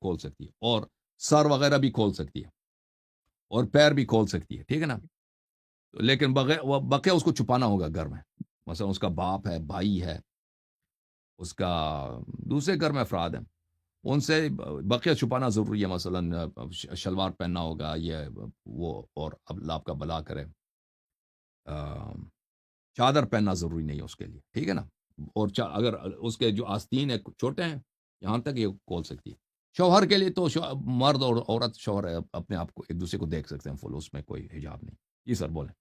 کھول سکتی ہے، اور سر وغیرہ بھی کھول سکتی ہے، اور پیر بھی کھول سکتی ہے، ٹھیک ہے نا. لیکن بقیہ اس کو چھپانا ہوگا گھر میں. مثلا اس کا باپ ہے، بھائی ہے، اس کا دوسرے گھر میں افراد ہیں، ان سے بقیہ چھپانا ضروری ہے. مثلا شلوار پہننا ہوگا یہ وہ، اور اب اللہ آپ کا بلا کرے چادر پہننا ضروری نہیں ہے اس کے لیے، ٹھیک ہے نا. اور اگر اس کے جو آستین ہے چھوٹے ہیں، یہاں تک یہ کھول سکتی ہے. شوہر کے لیے تو مرد اور عورت شوہر اپنے آپ کو ایک دوسرے کو دیکھ سکتے ہیں فل، اس میں کوئی حجاب نہیں. جی سر بولیں.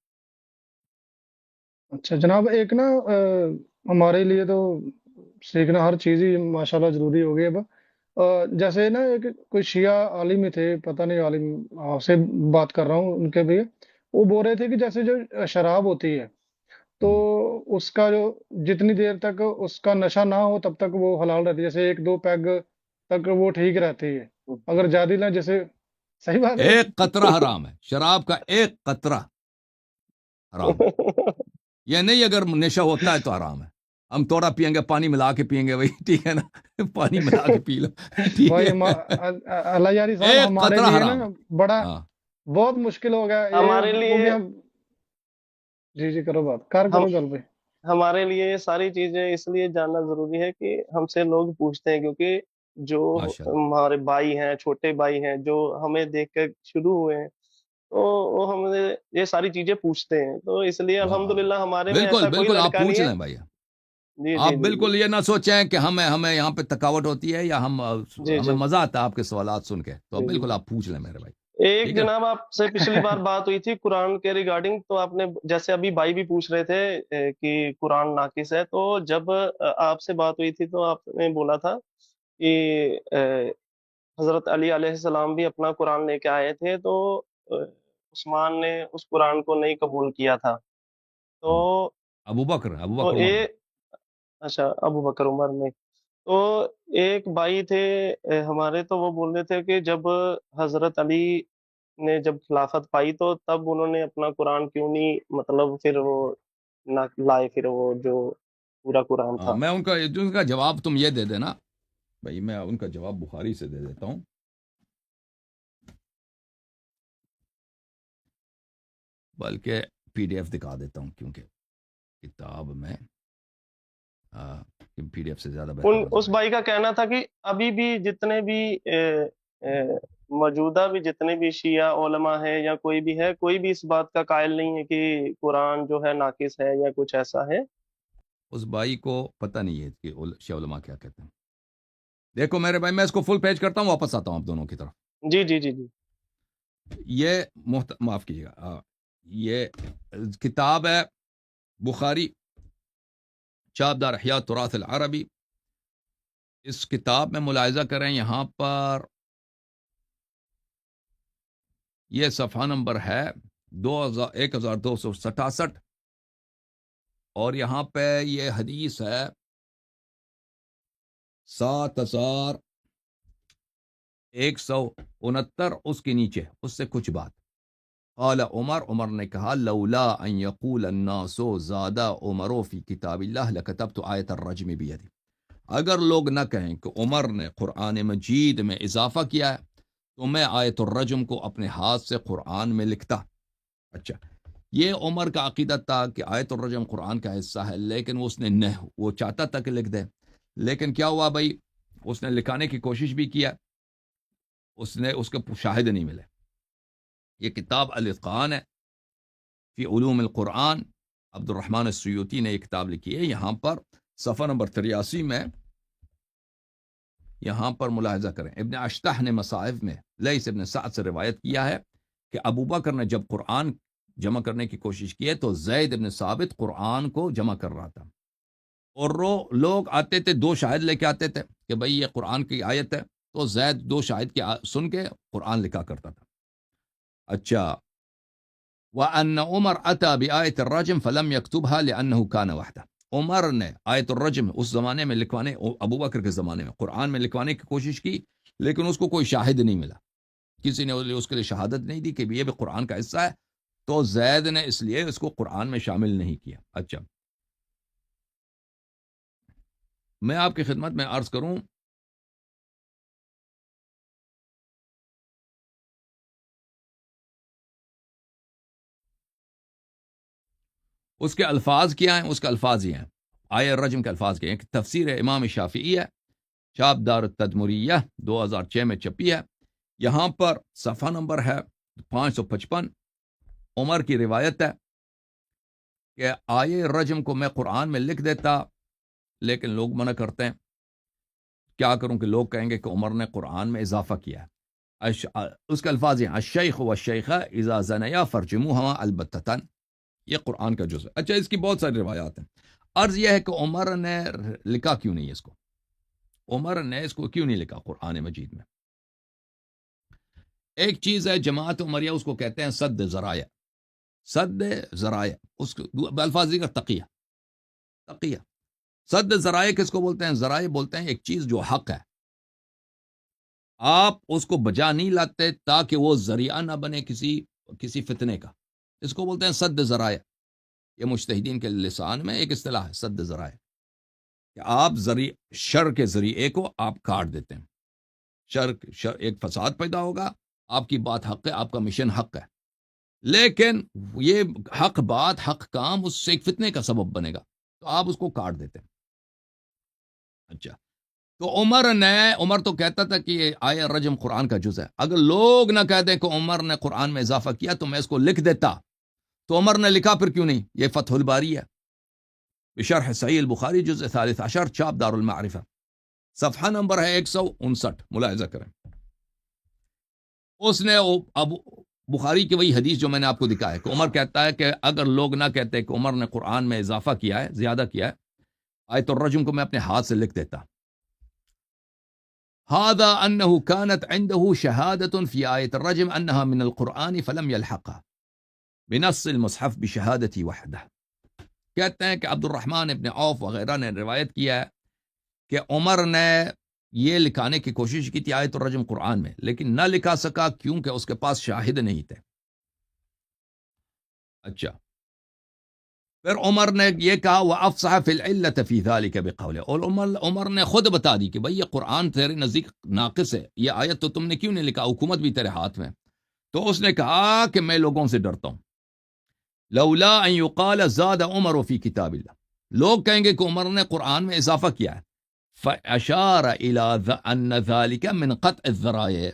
اچھا جناب، ایک نا ہمارے لیے تو سیکھنا ہر چیز ہی ماشاءاللہ ضروری ہو گئی اب. جیسے نا ایک کوئی شیعہ عالم ہی تھے، پتہ نہیں عالم، آپ سے بات کر رہا ہوں ان کے بھی. وہ بول رہے تھے کہ جیسے جو شراب ہوتی ہے تو اس کا جو جتنی دیر تک اس کا نشہ نہ ہو تب تک وہ حلال رہتی ہے، جیسے ایک دو پیگ تک وہ ٹھیک رہتی ہے. اگر زیادہ نہ، جیسے صحیح بات ہے. ایک قطرہ حرام ہے، شراب کا ایک قطرہ حرام ہے. یہ نہیں اگر نشہ ہوتا ہے تو حرام ہے. ہم تھوڑا پیئیں گے، پانی ملا کے پیئیں گے بھائی، ٹھیک ہے نا. پانی ملا کے پی لو، ٹھیک بھائی ہے. اللہ یاری صاحب، ایک ہمارے قطرہ لیے نا حرام ہے. بڑا ہاں بہت مشکل ہو گیا یہ، ہمارے لیے کیونکہ ہم. جی جی، کرو بات، کار ہم کرو گل پہ. ہمارے لیے یہ ساری چیزیں اس لیے جاننا ضروری ہے کہ ہم سے لوگ پوچھتے ہیں، کیونکہ جو ماشاء اللہ. ہمارے بھائی ہیں، چھوٹے بھائی ہیں، جو ہمیں دیکھ کر شروع ہوئے ہیں، تو وہ ہمیں یہ ساری چیزیں پوچھتے ہیں. تو اس لیے واہ، الحمدللہ ہمارے میں بالکل ایسا کوئی بالکل آپ لڑکا نہیں پوچھ ہے. لیں بھائی. جی آپ جی جی جی بالکل یہ نہ سوچیں کہ ہمیں یہاں پہ تھکاوٹ ہوتی ہے، یا جی ہمیں جی مزہ آتا ہے آپ کے سوالات سن کے. تو جی جی بالکل آپ پوچھ لیں میرے بھائی، ایک ٹھیک ہے نا. جناب آپ سے پچھلی بار بات ہوئی تھی قرآن کے ریگارڈنگ، تو آپ نے جیسے ابھی بھائی بھی پوچھ رہے تھے کہ قرآن ناقص ہے، تو جب آپ سے بات ہوئی تھی تو آپ نے بولا تھا کہ حضرت علی علیہ السلام بھی اپنا قرآن لے کے آئے تھے، تو عثمان نے اس قرآن کو نہیں قبول کیا تھا. تو ابو بکر تو عمر نے. اچھا، ابو بکر عمر نے. تو ایک بھائی تھے ہمارے، تو وہ بول رہے تھے کہ جب حضرت علی نے جب خلافت پائی تو تب انہوں نے اپنا قرآن کیوں نہیں، مطلب پھر وہ نہ لائے، پھر وہ جو پورا قرآن تھا. میں ان کا جواب تم یہ دے دینا بھائی. میں ان کا جواب بخاری سے دے دیتا ہوں، بلکہ پی ڈی ایف دکھا دیتا ہوں، کیونکہ کتاب میں پی ڈی ایف سے زیادہ بہتر نظر اس آئے. بھائی کا کہنا تھا کہ ابھی بھی جتنے بھی موجودہ بھی جتنے بھی شیعہ علماء ہیں یا کوئی بھی ہے، کوئی بھی اس بات کا قائل نہیں ہے کہ قرآن جو ہے ناقص ہے یا کچھ ایسا ہے. اس بھائی کو پتہ نہیں ہے کہ شیعہ علماء کیا کہتے ہیں. دیکھو میرے بھائی، میں اس کو فل پیج کرتا ہوں، واپس آتا ہوں آپ دونوں کی طرف. جی جی جی جی یہ معاف کیجیے گا، یہ کتاب ہے بخاری چاپ دار احیاء تراث العربی. اس کتاب میں ملاحظہ کریں، یہاں پر یہ صفحہ نمبر ہے 1267، اور یہاں پہ یہ حدیث ہے 7169، اس کے نیچے اس سے کچھ بات. قال عمر نے کہا لولا ان يقول الناس زاد عمر فی کتاب اللہ لکتبت آیت الرجم بیدی. اگر لوگ نہ کہیں کہ عمر نے قرآن مجید میں اضافہ کیا ہے تو میں آیت الرجم کو اپنے ہاتھ سے قرآن میں لکھتا. اچھا، یہ عمر کا عقیدہ تھا کہ آیت الرجم قرآن کا حصہ ہے، لیکن وہ چاہتا تھا کہ لکھ دے. لیکن کیا ہوا بھائی، اس نے لکھانے کی کوشش بھی کیا، اس کے شاہد نہیں ملے. یہ کتاب الاتقان ہے فی علوم القرآن، عبد الرحمن السیوطی نے یہ کتاب لکھی ہے. یہاں پر صفحہ نمبر 83 میں یہاں پر ملاحظہ کریں، ابن اشتح نے مصائف میں لیث ابن سعد سے روایت کیا ہے کہ ابو بکر نے جب قرآن جمع کرنے کی کوشش کی ہے تو زید ابن ثابت قرآن کو جمع کر رہا تھا، اور لوگ آتے تھے، دو شاہد لے کے آتے تھے کہ بھئی یہ قرآن کی آیت ہے، تو زید دو شاہد کی سن کے قرآن لکھا کرتا تھا. اچھا، وَأَنَّ عُمَرْ أَتَى بِآيَةِ الرَّجْمِ فَلَمْ يَكْتُبْهَا لِأَنَّهُ كَانَ وَحْدَهُ. عمر نے آیت الرجم اس زمانے میں لکھوانے، ابو بکر کے زمانے میں قرآن میں لکھوانے کی کوشش کی، لیکن اس کو کوئی شاہد نہیں ملا، کسی نے اس کے لیے شہادت نہیں دی کہ یہ بھی قرآن کا حصہ ہے، تو زید نے اس لیے اس کو قرآن میں شامل نہیں کیا. اچھا، میں آپ کی خدمت میں عرض کروں اس کے الفاظ کیا ہیں؟ اس کے الفاظ یہ ہیں، آیہ رجم کے الفاظ کیا ہیں کہ تفسیر امام شافعی ہے، چاپ دار التدمریہ 2006 میں چھپی ہے، یہاں پر صفحہ نمبر ہے 555، عمر کی روایت ہے کہ آیہ رجم کو میں قرآن میں لکھ دیتا لیکن لوگ منع کرتے ہیں، کیا کروں کہ لوگ کہیں گے کہ عمر نے قرآن میں اضافہ کیا ہے۔ اس کے الفاظ ہیں الشیخ والشیخہ اذا زنیا فرجموہما البتتاً، یہ قرآن کا جز ہے۔ اچھا، اس کی بہت ساری روایات ہیں۔ عرض یہ ہے کہ عمر نے لکھا کیوں نہیں اس کو، عمر نے اس کو کیوں نہیں لکھا قرآن مجید میں؟ ایک چیز ہے جماعت عمریہ، اس کو کہتے ہیں سد ذرائع، سد ذرائع، اس کو بالفاظ دیگر تقیہ، تقیہ۔ سد ذرائع کس کو بولتے ہیں؟ ذرائع بولتے ہیں ایک چیز جو حق ہے، آپ اس کو بجا نہیں لاتے تاکہ وہ ذریعہ نہ بنے کسی فتنے کا، اس کو بولتے ہیں سد ذرائع۔ یہ مجتہدین کے لسان میں ایک اصطلاح ہے، سد ذرائع، کہ آپ شر کے ذریعے کو آپ کاٹ دیتے ہیں، شر ایک فساد پیدا ہوگا، آپ کی بات حق ہے، آپ کا مشن حق ہے، لیکن یہ حق بات حق کام اس سے ایک فتنے کا سبب بنے گا تو آپ اس کو کاٹ دیتے ہیں۔ اچھا، تو عمر تو کہتا تھا کہ یہ آیہ رجم قرآن کا جز ہے، اگر لوگ نہ کہہ دیں کہ عمر نے قرآن میں اضافہ کیا تو میں اس کو لکھ دیتا، تو عمر نے لکھا پھر کیوں نہیں؟ یہ فتح الباری ہے، بشرح صحیح البخاری جزء 13 چاپ دار المعرفہ، صفحہ نمبر ہے 159، ملاحظہ کریں۔ اس نے اب بخاری کی وہی حدیث جو میں نے آپ کو دکھایا ہے کہ عمر کہتا ہے کہ اگر لوگ نہ کہتے کہ عمر نے قرآن میں اضافہ کیا ہے، زیادہ کیا ہے، آیت الرجم کو میں اپنے ہاتھ سے لکھ دیتا۔ هذا أنه كانت عنده شهادة في آية الرجم أنها من القرآن فلم يلحقها بنص المصحف بشهادتي وحده۔ کہتے ہیں کہ عبد الرحمن ابن عوف وغیرہ نے روایت کیا ہے کہ عمر نے یہ لکھانے کی کوشش کی تھی آیت الرجم قرآن میں، لیکن نہ لکھا سکا کیونکہ اس کے پاس شاہد نہیں تھے۔ اچھا، پھر عمر نے یہ کہا وَأَفْصَحَ فِي الْعِلَّةِ فِي ذَلِكَ بِقَوْلِهِ، اور عمر نے خود بتا دی کہ بھئی یہ قرآن تیرے نزدیک ناقص ہے، یہ آیت تو تم نے کیوں نہیں لکھا، حکومت بھی تیرے ہاتھ میں۔ تو اس نے کہا کہ میں لوگوں سے ڈرتا ہوں، لولا ان يقال زاد عمر فی کتاب اللہ، لوگ کہیں گے کہ عمر نے قرآن میں اضافہ کیا ہے، فَأَشَارَ إِلَىٰ أَنَّ ذَلِكَ مِنْ قَطْعِ الذَّرَائِعِ،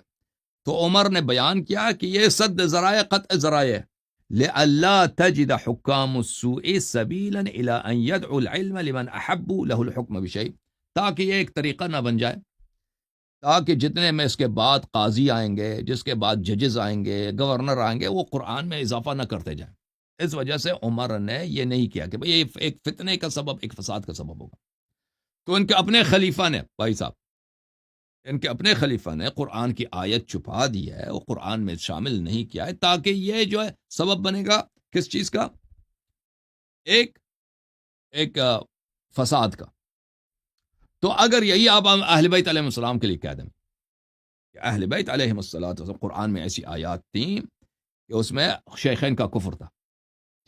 تو عمر نے بیان کیا کہ یہ سد ذرائع قطع ذرائع، لئلا تجد حکام السوء سبیلا الى ان يدعو العلم لمن احبوا له الحکم بشیء، تاکہ یہ ایک طریقہ نہ بن جائے، تاکہ جتنے میں اس کے بعد قاضی آئیں گے، جس کے بعد ججز آئیں گے، گورنر آئیں گے، وہ قرآن میں اضافہ نہ کرتے جائیں۔ اس وجہ سے عمر نے یہ نہیں کیا کہ بھئی یہ ایک فتنے کا سبب، ایک فساد کا سبب ہوگا۔ تو ان کے اپنے خلیفہ نے، بھائی صاحب، ان کے اپنے خلیفہ نے قرآن کی آیت چھپا دی ہے، وہ قرآن میں شامل نہیں کیا ہے، تاکہ یہ جو ہے سبب بنے گا کس چیز کا؟ ایک فساد کا۔ تو اگر یہی آپ اہل بیت علیہ السلام کے لیے کہہ دیں کہ اہل بیت علیہ السلام قرآن میں ایسی آیات تھیں کہ اس میں شیخین کا کفر تھا،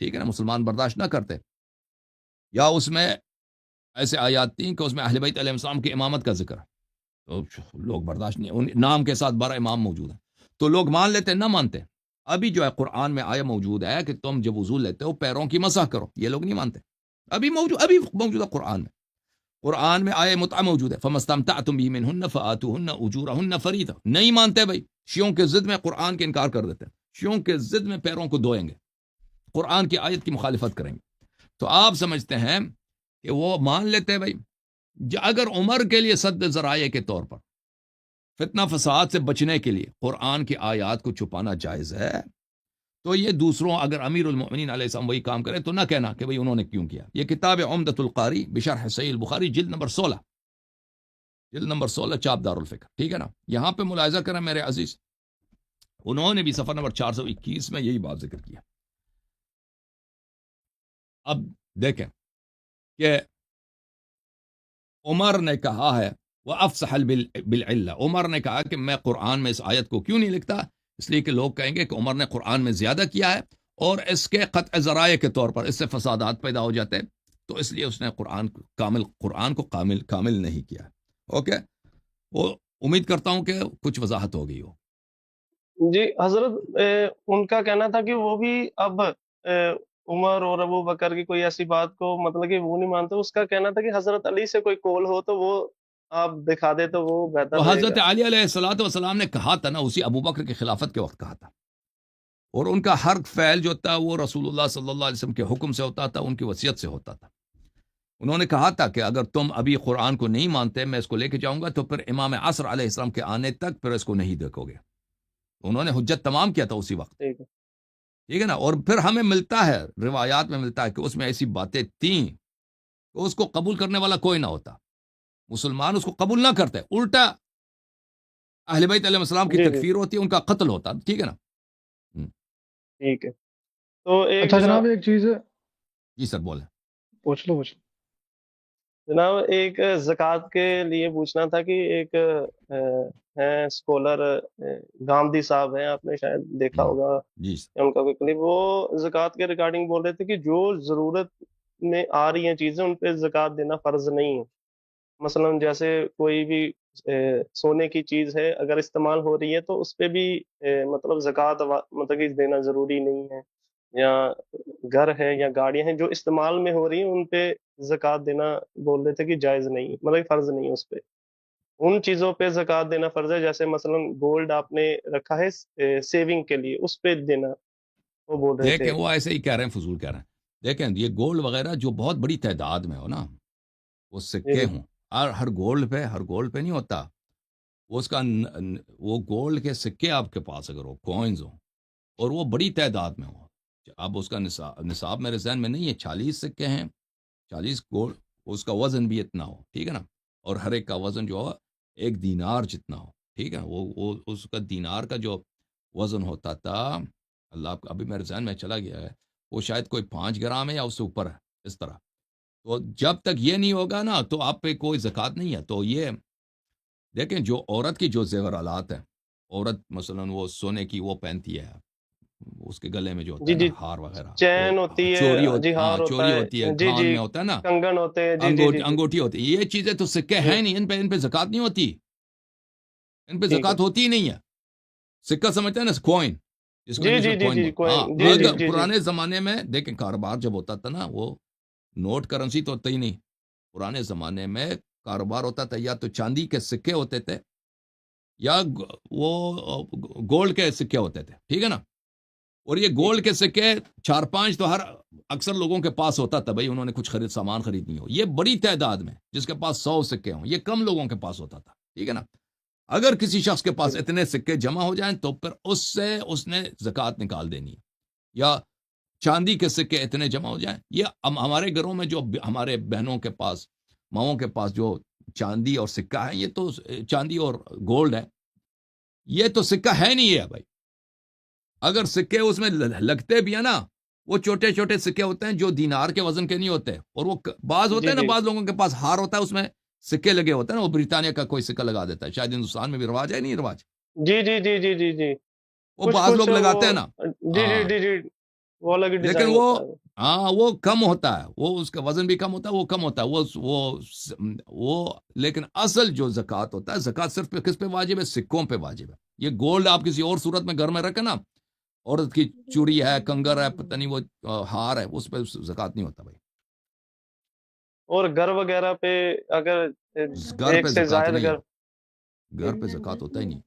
ٹھیک ہے نا، مسلمان برداشت نہ کرتے، یا اس میں ایسے آیات تھیں کہ اس میں اہل بیت علیہ السلام کی امامت کا ذکر ہے، تو لوگ برداشت نہیں، ان نام کے ساتھ 12 امام موجود ہیں، تو لوگ مان لیتے، نہ مانتے۔ ابھی جو ہے قرآن میں آیا موجود ہے کہ تم جب وضو لیتے ہو پیروں کی مسح کرو، یہ لوگ نہیں مانتے، ابھی موجود ہے قرآن میں آیا متعہ موجود ہے، فَمَسْتَمْتَعْتُمْ بِهِ مِنْهُنَّ فَآتُوهُنَّ أُجُورَهُنَّ فَرِيضَةً، نہیں مانتے بھائی، شیعوں کے ضد میں قرآن کے انکار کر دیتے ہیں، شیعوں کے ضد میں پیروں کو دھوئیں گے، قرآن کی آیت کی مخالفت کریں گے، تو آپ سمجھتے ہیں کہ وہ مان لیتے ہیں بھائی۔ اگر عمر کے لیے سد ذرائع کے طور پر فتنہ فساد سے بچنے کے لیے قرآن کی آیات کو چھپانا جائز ہے، تو یہ دوسروں، اگر امیر المؤمنین علیہ السلام وہی کام کرے تو نہ کہنا کہ بھئی انہوں نے کیوں کیا۔ یہ کتاب عمدۃ القاری بشرح صحیح البخاری جلد نمبر 16 چاپ دار الفکر، ٹھیک ہے نا، یہاں پہ ملاحظہ کریں میرے عزیز، انہوں نے بھی صفحہ نمبر 421 میں یہی بات ذکر کیا۔ اب دیکھیں کہ عمر نے کہا ہے وَأَفْصَحَ بِالْعِلَّةِ، عمر نے کہا کہ میں قرآن میں اس آیت کو کیوں نہیں لکھتا، اس لیے کہ لوگ کہیں گے کہ عمر نے قرآن میں زیادہ کیا ہے اور اس کے قطع ذرائع کے طور پر اس سے فسادات پیدا ہو جاتے، تو اس لیے اس نے قرآن کو کامل نہیں کیا۔ اوکے، وہ امید کرتا ہوں کہ کچھ وضاحت ہو گئی ہو۔ جی حضرت، ان کا کہنا تھا کہ وہ بھی اب عمر اور ابو بکر کی کوئی ایسی بات کو مطلب کہ وہ نہیں مانتے. اس کا کہنا تھا کہ حضرت علی سے کوئی کول ہو تو وہ آپ دکھا دے تو وہ بہتر تو رہے حضرت گا. علی علیہ الصلوۃ والسلام نے کہا تھا نا، اسی ابو بکر کی خلافت کے وقت کہا تھا، اور ان کا ہر فعل جو تھا وہ رسول اللہ صلی اللہ علیہ وسلم کے حکم سے ہوتا تھا، ان کی وصیت سے ہوتا تھا. انہوں نے کہا تھا کہ اگر تم ابھی قرآن کو نہیں مانتے، میں اس کو لے کے جاؤں گا، تو پھر امام عصر علیہ السلام کے آنے تک پھر اس کو نہیں دیکھو گے. انہوں نے حجت تمام کیا تھا اسی وقت، ٹھیک ہے. ٹھیک ہے نا. اور پھر ہمیں ملتا ہے، روایات میں ملتا ہے کہ اس میں ایسی باتیں تھیں کہ اس کو قبول کرنے والا کوئی نہ ہوتا، مسلمان اس کو قبول نہ کرتے، الٹا اہل بیت علیہ السلام کی جی جی تکفیر ہوتی، ان کا قتل ہوتا. ٹھیک ہے نا. ٹھیک ہے. تو ایک اچھا جناب ایک چیز جی سر بولیں. پوچھ لو. جناب ایک زکوٰۃ کے لیے پوچھنا تھا کہ ایک ہیں اسکالر گاندھی صاحب ہیں، آپ نے شاید دیکھا ہوگا جی سر. ان کا کوئی کلپ، وہ زکوٰۃ کے ریگارڈنگ بول رہے تھے کہ جو ضرورت میں آ رہی ہیں چیزیں ان پہ زکوٰۃ دینا فرض نہیں ہے. مثلاً جیسے کوئی بھی سونے کی چیز ہے اگر استعمال ہو رہی ہے تو اس پہ بھی مطلب زکوٰۃ مطلب کہ دینا ضروری نہیں ہے، یا گھر ہے یا گاڑیاں ہیں جو استعمال میں ہو رہی ہیں ان پہ زکوٰۃ دینا بول رہے تھے کہ جائز نہیں، مطلب کہ فرض نہیں ہے اس پہ. ان چیزوں پہ زکوٰۃ دینا فرض ہے، جیسے مثلاً گولڈ آپ نے رکھا ہے سیونگ کے لیے، اس پہ دینا وہ بول رہے دیکھیں تھے. وہ ایسے ہی کہہ رہے ہیں، فضول کہہ رہے ہیں. دیکھیں یہ گولڈ وغیرہ جو بہت بڑی تعداد میں ہو نا، وہ جی سکے جی ہوں، اور ہر گولڈ پہ نہیں ہوتا وہ، اس کا وہ گولڈ کے سکے آپ کے پاس اگر ہو، کوئنز ہوں، اور وہ بڑی تعداد میں ہو. اب اس کا نصاب میرے ذہن میں نہیں ہے، 40 سکے ہیں، 40 گولڈ، اس کا وزن بھی اتنا ہو، ٹھیک ہے نا. اور ہر ایک کا وزن جو ہو 1 دینار جتنا ہو، ٹھیک ہے. وہ اس کا دینار کا جو وزن ہوتا تھا، اللہ آپ کا ابھی میرے ذہن میں چلا گیا ہے، وہ شاید کوئی 5 گرام ہے یا اس سے اوپر ہے، اس طرح. تو جب تک یہ نہیں ہوگا نا تو آپ پہ کوئی زکوٰۃ نہیں ہے. تو یہ دیکھیں جو عورت کی جو زیورالات ہیں، عورت مثلاً وہ سونے کی وہ پہنتی ہے، اس کے گلے میں جو ہوتا جی ہے نا جی ہار وغیرہ، وہ چین ہوتی چوری ہے، ہوتی، جی ہار ہوتا چوری ہوتی ہے، ہے، جی کان جی میں ہوتا ہے نا، کنگن ہوتے ہیں، جی جی جی جی انگوٹھی ہوتی ہے. یہ چیزیں تو سکے جی ہیں نہیں، ان پہ زکوٰۃ نہیں ہوتی، ان پہ ٹھیک ہے. زکوٰۃ ہوتی ہی نہیں ہے. سکہ سمجھتے ہیں نا، کوئن، جس کو جی انگلش جی میں جی کوئن جی بولتے ہیں. کوئن، جی جی اگر جی جی پرانے زمانے میں دیکھیں کاروبار جب ہوتا تھا نا، وہ نوٹ کرنسی تو ہوتا ہی نہیں. پرانے زمانے میں کاروبار ہوتا تھا، یا تو چاندی کے سکے ہوتے تھے یا وہ گولڈ کے سکے ہوتے تھے، ٹھیک ہے نا. اور یہ ٹھیک ہے. گولڈ کے سکے 4-5 تو اکثر لوگوں کے پاس ہوتا تھا، بھائی انہوں نے کچھ سامان خریدنی ہو. یہ بڑی تعداد میں جس کے پاس 100 سکے ہوں، یہ کم لوگوں کے پاس ہوتا تھا، ٹھیک ہے نا. اگر کسی شخص کے پاس اتنے سکے جمع ہو جائیں تو پھر اس سے اس نے زکوٰۃ نکال دینی ہے. یا چاندی کے سکے اتنے جمع ہو جائیں، یہ ہمارے گھروں میں جو ہمارے بہنوں کے پاس، ماؤں کے پاس جو چاندی اور سکہ ہے، یہ تو چاندی اور گولڈ ہے، یہ تو سکہ ہے نہیں ہے بھائی. اگر سکے اس میں لگتے بھی ہیں نا، وہ چھوٹے چھوٹے سکے ہوتے ہیں جو دینار کے وزن کے نہیں ہوتے. اور وہ بعض ہوتے جی ہیں نا، جی بعض لوگوں کے پاس ہار ہوتا ہے، اس میں سکے لگے ہوتے ہیں نا، وہ برطانیہ کا کوئی سکہ لگا دیتا ہے. شاید ہندوستان میں بھی رواج ہے، نہیں رواج، جی جی جی جی جی جی وہ کچھ بعض کچھ لوگ وہ، لگاتے ہیں نا. جی جی ہاں، جی جی وہ الگ ہی لیکن ڈیزائن وہ، ہوتا ہے. ہاں وہ کم ہوتا ہے، وہ اس کا وزن بھی کم ہوتا ہے، وہ کم ہوتا ہے وہ لیکن اصل جو زکوٰۃ ہوتا ہے، زکوٰۃ صرف کس پہ واجب ہے؟ سکوں پہ واجب ہے. یہ گولڈ آپ کسی اور صورت میں گھر میں رکھیں نا، عورت کی چوڑی ہے، کنگر ہے، پتہ نہیں وہ ہار ہے، اس پہ زکوٰۃ نہیں ہوتا بھائی. اور گھر وغیرہ پہ اگر گھر ایک پہ سے زکوٰۃ زائد نہیں گھر. ہے، گھر پہ زکوٰۃ ہوتا ہی نہیں.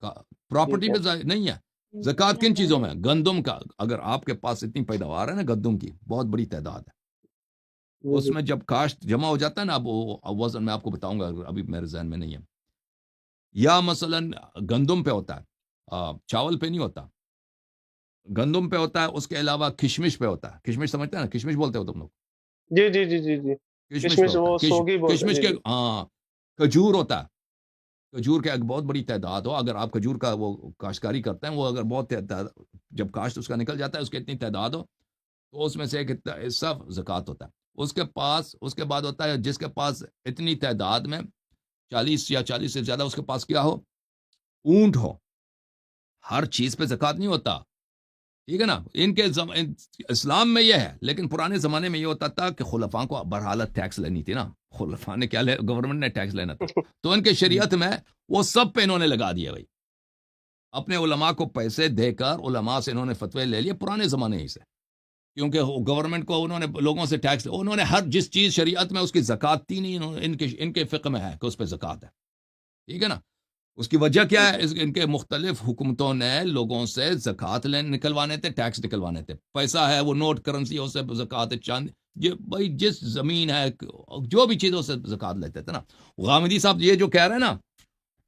ٹھیک پراپرٹی ہے. پہ نہیں ہے زکوٰۃ. کن چیزوں میں؟ گندم کا، اگر آپ کے پاس اتنی پیداوار ہے نا گندم کی، بہت بڑی تعداد ہے، جی اس جی میں جب کاشت جمع ہو جاتا ہے نا، اب وہ وزن میں آپ کو بتاؤں گا، ابھی میرے ذہن میں نہیں ہے. یا مثلا گندم پہ ہوتا ہے، چاول پہ نہیں ہوتا. گندم پہ ہوتا ہے، اس کے علاوہ کشمش پہ ہوتا ہے. کشمش سمجھتے ہیں نا، کشمش بولتے ہو تم لوگ، جی جی جی جی جی کشمش پہ کشمش ہوتا وہ ہے. سوگی بولتے ہیں. کشمش جی کے، جی ہاں، کھجور ہوتا ہے. کھجور کے ایک بہت بڑی تعداد ہو، اگر آپ کھجور کا وہ کاشتکاری کرتے ہیں، وہ اگر بہت جب کاشت اس کا نکل جاتا ہے، اس کی اتنی تعداد ہو، تو اس میں سے ایک حصہ زکوٰۃ ہوتا ہے. اس کے بعد ہوتا ہے جس کے پاس اتنی تعداد میں 40 یا 40 سے زیادہ اس کے پاس کیا ہو، اونٹ ہو. ہر چیز پہ زکوٰۃ نہیں ہوتا، ٹھیک ہے نا. ان کے اسلام میں یہ ہے، لیکن پرانے زمانے میں یہ ہوتا تھا کہ خلفاء کو برحالت ٹیکس لینی تھی نا. خلفاء نے کیا گورنمنٹ نے ٹیکس لینا تھا، تو ان کے شریعت میں وہ سب پہ انہوں نے لگا دیا بھائی. اپنے علماء کو پیسے دے کر علماء سے انہوں نے فتوے لے لیے پرانے زمانے ہی سے، کیونکہ گورنمنٹ کو انہوں نے لوگوں سے ٹیکس، انہوں نے ہر جس چیز شریعت میں اس کی زکوٰۃ دی نہیں، ان کے فقہ میں ہے کہ اس پہ زکوٰۃ ہے، ٹھیک ہے نا. اس کی وجہ کیا ہے؟ ان کے مختلف حکومتوں نے لوگوں سے زکوٰۃ نکلوانے تھے، ٹیکس نکلوانے تھے. پیسہ ہے وہ نوٹ کرنسی، اس سے زکوٰۃ، چاند، یہ بھائی جس زمین ہے جو بھی چیزوں سے زکوٰۃ لیتے تھے نا. غامدی صاحب یہ جو کہہ رہے ہیں نا،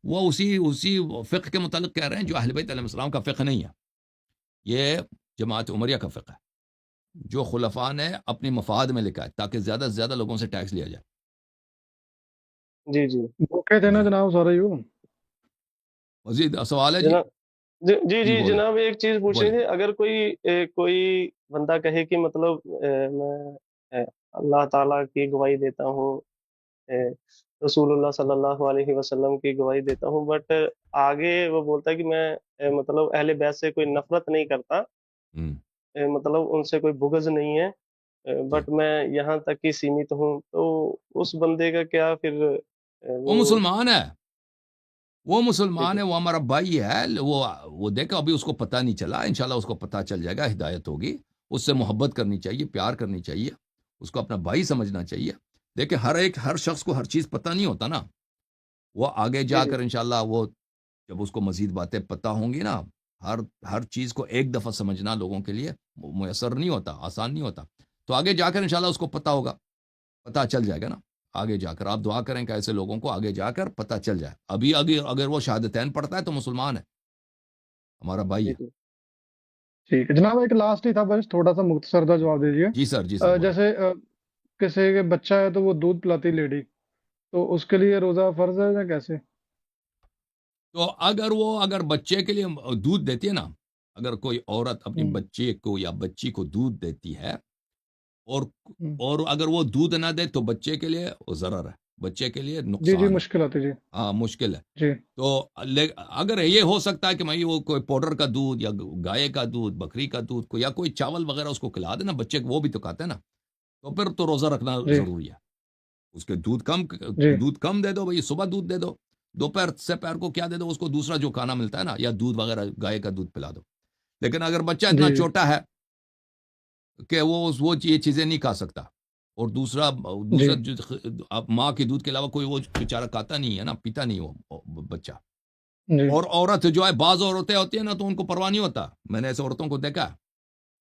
وہ اسی فقہ کے متعلق کہہ رہے ہیں جو اہل بیت علیہ السلام کا فقہ نہیں ہے، یہ جماعت عمریہ کا فقہ ہے جو خلفاء نے اپنی مفاد میں لکھا ہے تاکہ زیادہ سے زیادہ لوگوں سے ٹیکس لیا جائے. جی جی بھوکے تھے نا جناب سارے یوں. مزید سوال ہے جی؟ جناب جی جی جی جی بولیں جناب ایک چیز پوچھنی بولیں. تھی، اگر کوئی بندہ کہے کہ مطلب میں اللہ تعالیٰ کی گواہی دیتا ہوں، رسول اللہ صلی اللہ علیہ وسلم کی گواہی دیتا ہوں، بٹ آگے وہ بولتا ہے کہ میں مطلب اہل بیت سے کوئی نفرت نہیں کرتا، ہم، مطلب ان سے کوئی بغض نہیں ہے، جی بٹ میں یہاں تک ہی سیمت ہوں، تو اس بندے کا کیا پھر وہ مسلمان ہے، وہ مسلمان ٹھیک ہے، ہے وہ ہمارا بھائی ہے. وہ دیکھا ابھی اس کو پتہ نہیں چلا، انشاءاللہ اس کو پتہ چل جائے گا، ہدایت ہوگی. اس سے محبت کرنی چاہیے، پیار کرنی چاہیے، اس کو اپنا بھائی سمجھنا چاہیے. دیکھیں ہر شخص کو ہر چیز پتہ نہیں ہوتا نا. وہ آگے جی جا جی کر انشاءاللہ وہ جب اس کو مزید باتیں پتہ ہوں گی نا، ہر چیز کو ایک دفعہ سمجھنا لوگوں کے لیے میسر نہیں ہوتا، آسان نہیں ہوتا. تو آگے جا کر انشاءاللہ اس کو پتہ ہوگا، پتہ چل جائے گا نا. آگے جا کر آپ دعا کریں کہ ایسے لوگوں کو آگے جا کر پتہ چل جائے. ابھی اگر وہ شہادتین پڑھتا ہے تو مسلمان ہے، ہمارا بھائی جی ہے. جی ٹھیک ہے جناب، ایک لاسٹ ہی تھا بس، تھوڑا سا مختصر سا جواب دیجیے. جی سر، جی سر بولیں. جیسے کسی کے بچہ ہے تو وہ دودھ پلاتی لیڈی، تو اس کے لیے روزہ فرض ہے یا کیسے؟ تو اگر بچے کے لیے دودھ دیتی ہے نا، اگر کوئی عورت اپنی ہم، بچے کو یا بچی کو دودھ دیتی ہے اور ہم. اور اگر وہ دودھ نہ دے تو بچے کے لیے وہ ضرر ہے، بچے کے لیے جی نقصان ہے. مشکل آتی جی. ہاں مشکل ہے. جی تو اگر یہ ہو سکتا ہے کہ میں وہ کوئی پاؤڈر کا دودھ یا گائے کا دودھ، بکری کا دودھ یا کوئی چاول وغیرہ اس کو کھلا دے نا، بچے کو وہ بھی تو کھاتے ہیں نا، تو پھر تو روزہ رکھنا جی ضروری ہے. اس کے دودھ جی کم دے دو بھائی، صبح دودھ دے دو، دوپہر سے پیر کو کیا دے دو اس کو، دوسرا جو کھانا ملتا ہے نا، یا دودھ وغیرہ گائے کا دودھ پلا دو. لیکن اگر بچہ اتنا جی چھوٹا ہے کہ وہ یہ چیزیں نہیں کھا سکتا، اور دوسرا جی ماں کے دودھ کے علاوہ کوئی وہ بیچارہ کھاتا نہیں ہے نا، پیتا نہیں وہ بچہ. جی اور عورت جو ہے، بعض عورتیں ہوتی ہیں نا تو ان کو پرواہ نہیں ہوتا، میں نے ایسے عورتوں کو دیکھا ہے،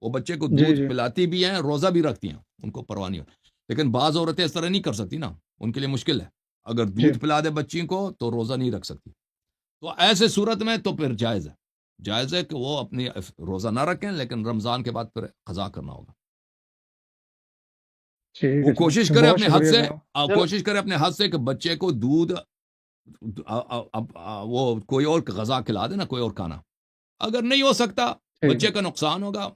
وہ بچے کو جی دودھ جی پلاتی بھی ہیں، روزہ بھی رکھتی ہیں، ان کو پرواہ نہیں ہوتا. لیکن بعض عورتیں اس طرح نہیں کر سکتی نا، ان کے لیے مشکل ہے. اگر جی دودھ پلا دے بچی کو تو روزہ نہیں رکھ سکتی. تو ایسے صورت میں تو پھر جائز ہے کہ وہ اپنی روزہ نہ رکھیں، لیکن رمضان کے بعد پھر قضا کرنا ہوگا. ٹھیک وہ ہے کوشش جناب، کرے بہت اپنے حد شکریہ سے، جناب. کوشش کرے اپنے حد سے کہ بچے کو دودھ وہ کوئی اور غذا کھلا دے نا، کوئی اور کھانا. اگر نہیں ہو سکتا، ٹھیک بچے ہے کا نقصان ہوگا،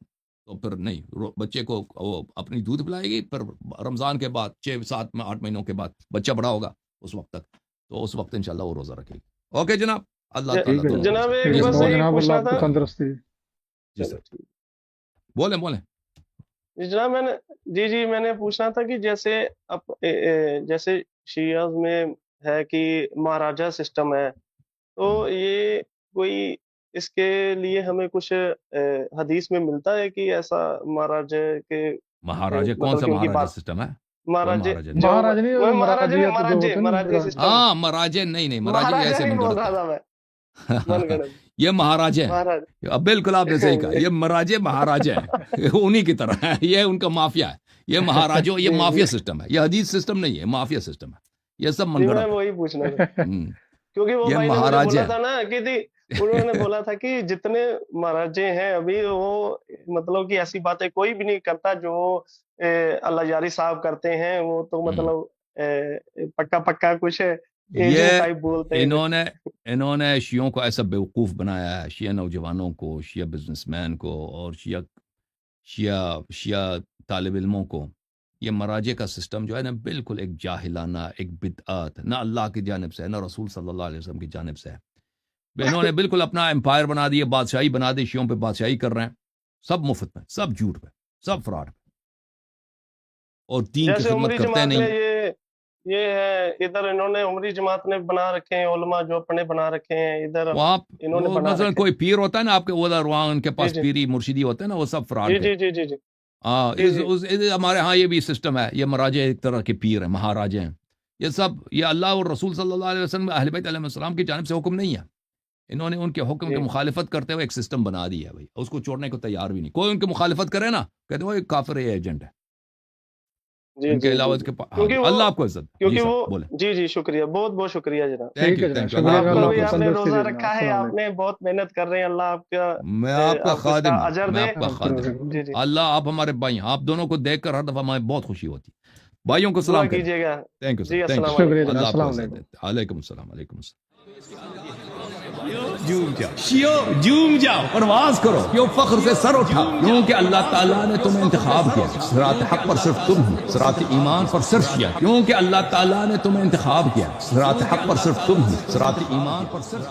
تو پھر نہیں، بچے کو وہ اپنی دودھ پلائے گی. پھر رمضان کے بعد 6 7 8 مہینوں کے بعد بچہ بڑا ہوگا اس وقت تک، تو اس وقت انشاءاللہ وہ روزہ رکھے گی. اوکے جناب، اللہ تعالیٰ ٹھیک ہے دونوں کو جناب. جناب نصیب. ایک ٹھیک ہے یس بس بہت بولیں. یہی جناب، اللہ پوچھنا آپ کو تھا. تندرستی دے. جی چلو سر، ٹھیک بولیں. جی جناب، میں نے پوچھنا تھا کہ جیسے شیعہ میں ہے کہ مہاراجا سسٹم ہے، تو یہ کوئی اس کے لیے ہمیں کچھ حدیث میں ملتا ہے کہ ایسا مہاراجا کے مہاراجہ کون مطلب سا کہ ان کی مہاراجہ بات سسٹم ہے؟ کوئی مہاراجے مہاراجہ نہیں. جو مہاراج نہیں، میں مراجیت جو ہوتے ہیں نا مہاراجی سسٹم، ہاں مہاراجے نہیں، مہاراجے مہاراجا ایسے نہیں من بول گڑت رہا تھا میں، من ہے. گڑت یہ مہاراجے ہیں. مہاراج. اب بالکل آپ نے صحیح کہا، یہ مہاراجے ہیں انہی کی طرح ہے، یہ ان کا مافیا ہے. یہ مہاراجوں، یہ جی مافیا جی سسٹم ہے، یہ حدیث سسٹم نہیں ہے، مافیا سسٹم ہے، یہ سب من جی، میں گڑت ہے. وہی پوچھنا تھا، کیونکہ وہ یہ بھائی نے مجھے مہاراجے بولا ہیں. تھا نا کہ انہوں نے بولا تھا کہ جتنے مہاراجے ہیں ابھی، وہ مطلب کہ ایسی باتیں کوئی بھی نہیں کرتا جو اللہ یاری صاحب کرتے ہیں، وہ تو ہم. مطلب پکا کچھ ایجنٹ یہ ٹائپ بولتے ہیں کچھ. انہوں نے شیعوں کو ایسا بیوقوف بنایا ہے، شیعہ نوجوانوں کو، شیعہ بزنس مین کو، اور شیعہ طالب علموں کو. یہ مراجع کا سسٹم جو ہے نا، بالکل ایک جاہلانہ، ایک بدعت، نہ اللہ کی جانب سے ہے، نہ رسول صلی اللہ علیہ وسلم کی جانب سے ہے. انہوں نے بالکل اپنا امپائر بنا دی، بادشاہی بنا دی، شیعوں پہ بادشاہی کر رہے ہیں. سب مفت میں، سب جھوٹ پہ، سب فراڈ پہ، اور دین کی جیسے خدمت عمری کرتے جماعت میں نہیں. یہ ہے، ادھر انہوں نے عمری جماعت نے بنا رکھے ہیں، علماء جو اپنے بنا رکھے ہیں ادھر، وہاں انہوں نے بنا مثلا رکھے ہیں. کوئی پیر ہوتا ہے نا آپ کے ادھر، وہاں ان کے جی پاس جی پیری مرشدی ہوتے ہیں نا، وہ سب جی فراڈ تھے. جی جی جی جی ہمارے ہاں یہ بھی سسٹم ہے، یہ مراجع ایک طرح کے پیر ہیں، مہاراجے ہیں، یہ سب یہ اللہ اور رسول صلی اللہ علیہ وسلم اہل بیت علیہ السلام کی جانب سے حکم نہیں ہے، انہوں نے ان کے حکم کی مخالفت کرتے ہوئے ایک سسٹم بنا دیا ہے بھائی، اس کو چھوڑنے کو تیار بھی نہیں، کوئی ان کی مخالفت کرے نا کہتے وہ ایک کافر ایجنٹ ہے، ان کے علاوہ اللہ آپ کو عزت، کیونکہ وہ جی شکریہ، بہت بہت شکریہ جناب، شکریہ، آپ کو بھی آپ نے روزہ رکھا ہے، آپ نے بہت محنت کر رہے ہیں، اللہ آپ کا میں آپ کا خادم ہوں، اجر میں دے، آپ کا خادم، اللہ آپ ہمارے بھائی ہیں، آپ دونوں کو دیکھ کر ہر دفعہ ہمیں بہت خوشی ہوتی، بھائیوں کو سلام کیجیے گا، تھینک یو جی سر، السلام تھینک علیکم، یو، اللہ آپ کو عزت دے، علیکم السلام، علیکم السلام، جھوم جاؤ، پرواز کرو، کیوں فخر سے سر اٹھا، کیونکہ اللہ تعالیٰ نے تمہیں انتخاب کیا، صراط حق پر صرف تم ہو، صراط ایمان پر صرف کیا، کیونکہ اللہ تعالیٰ نے تمہیں انتخاب کیا، صراط حق پر صرف تم ہو، صراط ایمان پر صرف